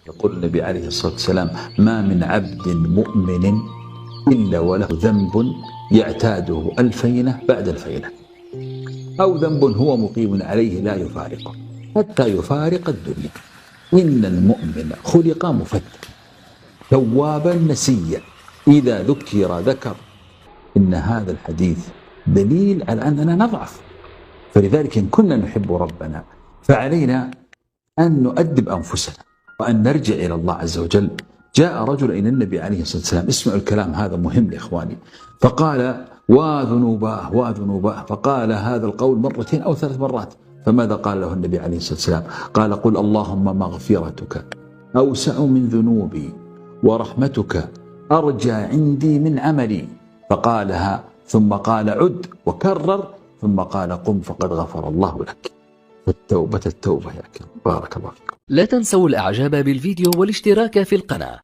يقول النبي عليه الصلاة والسلام: ما من عبد مؤمن إلا وله ذنب يعتاده الفينة بعد الفينة، أو ذنب هو مقيم عليه لا يفارقه حتى يفارق الدنيا. إن المؤمن خلق مفتنا توابا نسيا إذا ذكر ذكر. إن هذا الحديث دليل على أننا نضعف، فلذلك إن كنا نحب ربنا فعلينا أن نؤدب أنفسنا وأن نرجع إلى الله عز وجل. جاء رجل إلى النبي عليه الصلاة والسلام، اسمعوا الكلام هذا مهم لإخواني، فقال: وذنوباه وذنوباه، فقال هذا القول مرتين أو 3 مرات. فماذا قال له النبي عليه الصلاة والسلام؟ قال: قل اللهم مغفرتك أوسع من ذنوبي ورحمتك أرجى عندي من عملي. فقالها ثم قال: عد، وكرر، ثم قال: قم فقد غفر الله لك. التوبة يا كريم، بارك الله فيكم. لا تنسوا الإعجاب بالفيديو والاشتراك في القناة.